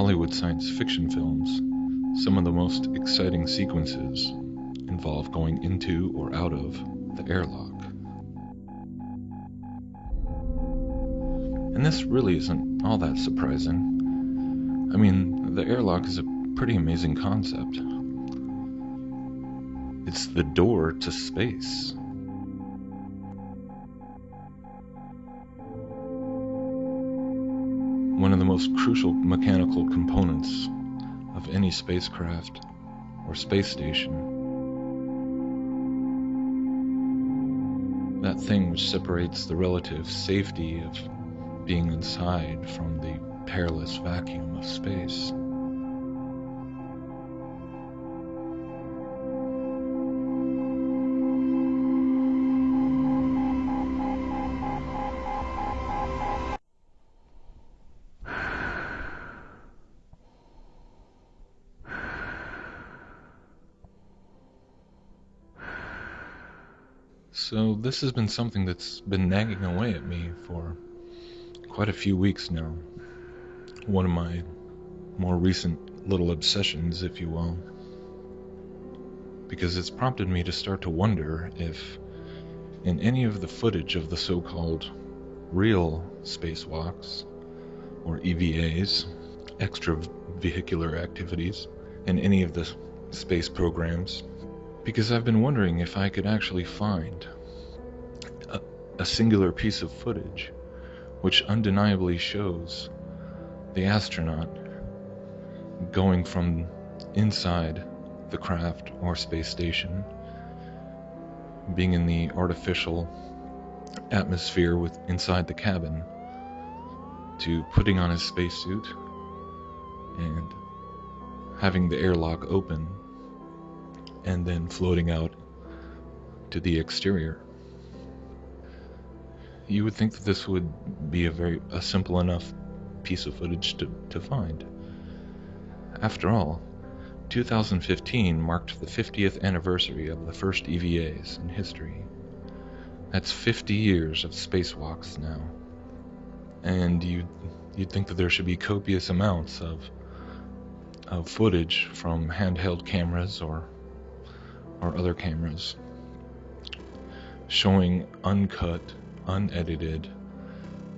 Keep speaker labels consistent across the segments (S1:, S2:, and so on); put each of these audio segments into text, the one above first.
S1: Hollywood science fiction films, some of the most exciting sequences involve going into or out of the airlock. And this really isn't all that surprising. I mean, the airlock is a pretty amazing concept. It's the door to space. One of the most crucial mechanical components of any spacecraft or space station. That thing which separates the relative safety of being inside from the perilous vacuum of space. So this has been something that's been nagging away at me for quite a few weeks now. One of my more recent little obsessions, if you will. Because it's prompted me to start to wonder if in any of the footage of the so-called real spacewalks, or EVAs, extravehicular activities, in any of the space programs, because I've been wondering if I could actually find a singular piece of footage which undeniably shows the astronaut going from inside the craft or space station, being in the artificial atmosphere inside the cabin, to putting on his spacesuit and having the airlock open and then floating out to the exterior. You would think that this would be a simple enough piece of footage to find. After all, 2015 marked the 50th anniversary of the first EVAs in history. That's 50 years of spacewalks now. And you'd think that there should be copious amounts of footage from handheld cameras or other cameras showing uncut, unedited,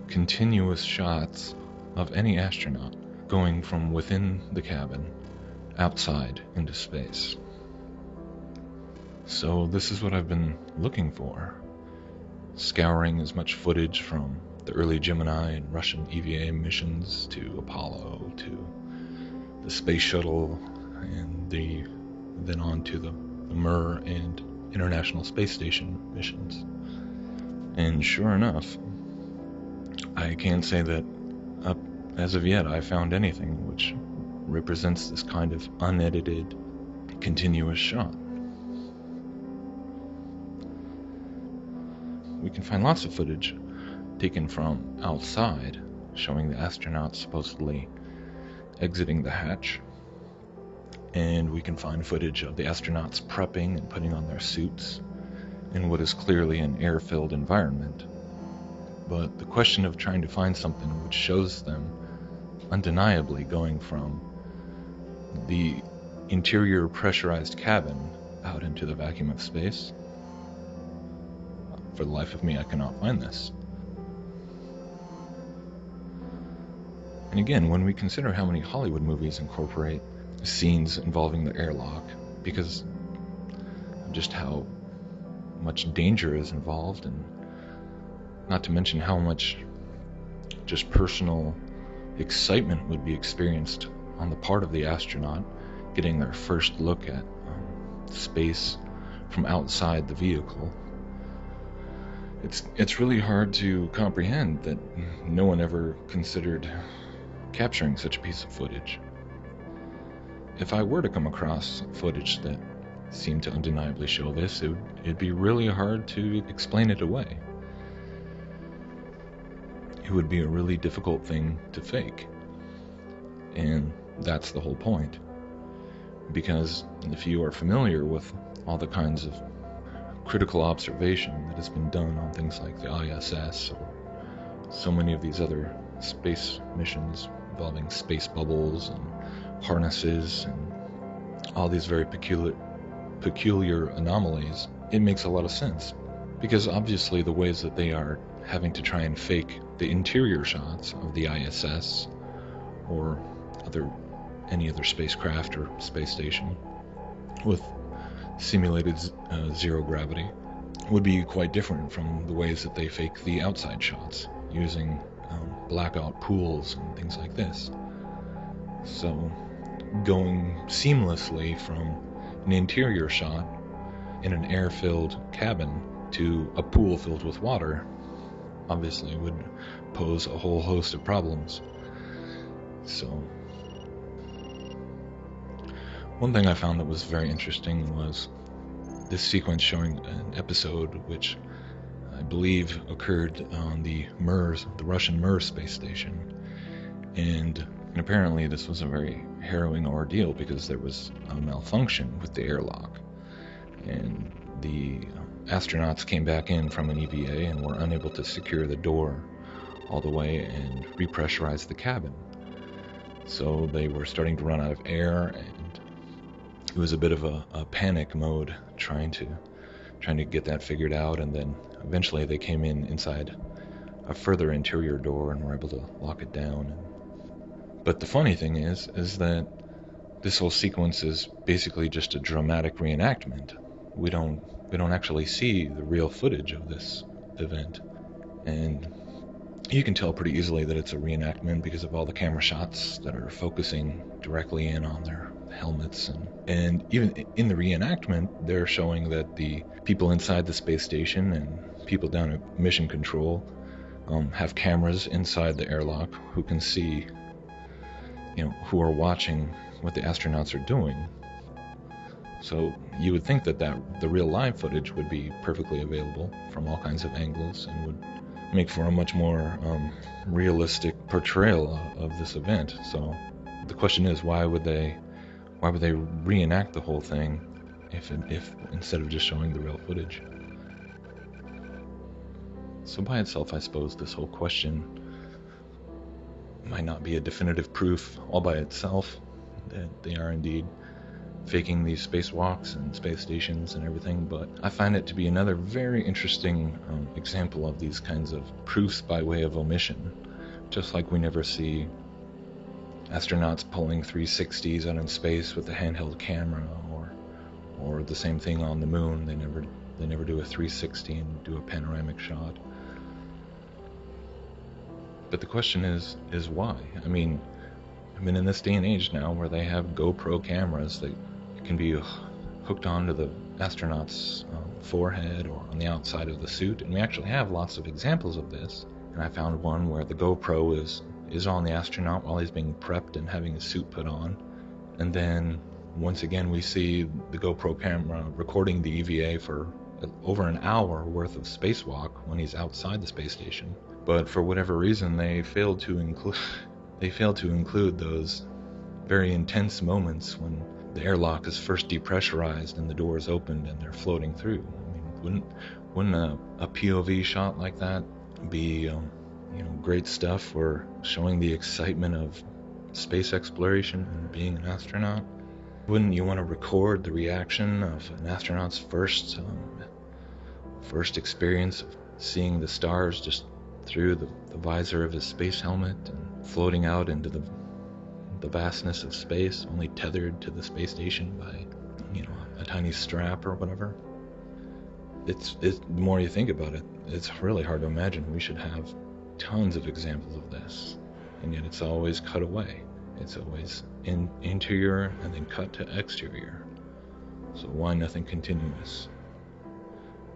S1: continuous shots of any astronaut going from within the cabin outside into space. So this is what I've been looking for, scouring as much footage from the early Gemini and Russian EVA missions to Apollo to the space shuttle and then on to the Mir and International Space Station missions. And sure enough, I can say that as of yet I found anything which represents this kind of unedited, continuous shot. We can find lots of footage taken from outside, showing the astronauts supposedly exiting the hatch. And we can find footage of the astronauts prepping and putting on their suits in what is clearly an air-filled environment. But the question of trying to find something which shows them undeniably going from the interior pressurized cabin out into the vacuum of space, for the life of me I cannot find this. And again, when we consider how many Hollywood movies incorporate scenes involving the airlock, because of just how much danger is involved, and not to mention how much just personal excitement would be experienced on the part of the astronaut getting their first look at space from outside the vehicle. It's really hard to comprehend that no one ever considered capturing such a piece of footage. If I were to come across footage that seemed to undeniably show this, it'd be really hard to explain it away. It would be a really difficult thing to fake. And that's the whole point. Because if you are familiar with all the kinds of critical observation that has been done on things like the ISS or so many of these other space missions involving space bubbles and harnesses and all these very peculiar anomalies, it makes a lot of sense. Because obviously the ways that they are having to try and fake the interior shots of the ISS or any other spacecraft or space station with simulated zero gravity would be quite different from the ways that they fake the outside shots using blackout pools and things like this. So going seamlessly from an interior shot in an air-filled cabin to a pool filled with water obviously would pose a whole host of problems. So one thing I found that was very interesting was this sequence showing an episode which I believe occurred on the Russian Mir space station. And apparently this was a very harrowing ordeal because there was a malfunction with the airlock. And the astronauts came back in from an EVA and were unable to secure the door all the way and repressurize the cabin. So they were starting to run out of air, and it was a bit of a panic mode trying to get that figured out. And then eventually they came inside a further interior door and were able to lock it down. But the funny thing is that this whole sequence is basically just a dramatic reenactment. We don't actually see the real footage of this event, and you can tell pretty easily that it's a reenactment because of all the camera shots that are focusing directly in on their helmets, and even in the reenactment they're showing that the people inside the space station and people down at mission control have cameras inside the airlock who can see, who are watching what the astronauts are doing. So you would think that the real live footage would be perfectly available from all kinds of angles and would make for a much more realistic portrayal of this event. So the question is, why would they reenact the whole thing if instead of just showing the real footage? So by itself, I suppose this whole question might not be a definitive proof all by itself that they are indeed faking these spacewalks and space stations and everything, but I find it to be another very interesting example of these kinds of proofs by way of omission. Just like we never see astronauts pulling 360s out in space with a handheld camera, or the same thing on the moon. They never do a 360 and do a panoramic shot. But the question is why? I mean, in this day and age now where they have GoPro cameras that can be hooked onto the astronaut's forehead or on the outside of the suit, and we actually have lots of examples of this. And I found one where the GoPro is on the astronaut while he's being prepped and having his suit put on, and then once again we see the GoPro camera recording the EVA for over an hour worth of spacewalk when he's outside the space station. But for whatever reason they failed to include those very intense moments when the airlock is first depressurized and the door is opened and they're floating through. I mean, wouldn't a POV shot like that be great stuff for showing the excitement of space exploration and being an astronaut? Wouldn't you want to record the reaction of an astronaut's first experience of seeing the stars just through the visor of his space helmet and floating out into the vastness of space, only tethered to the space station by a tiny strap or whatever? It's the more you think about it, it's really hard to imagine. We should have tons of examples of this, and yet it's always cut away. It's always interior and then cut to exterior. So why nothing continuous?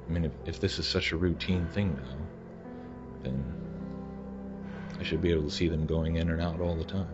S1: I mean, if this is such a routine thing now, then I should be able to see them going in and out all the time.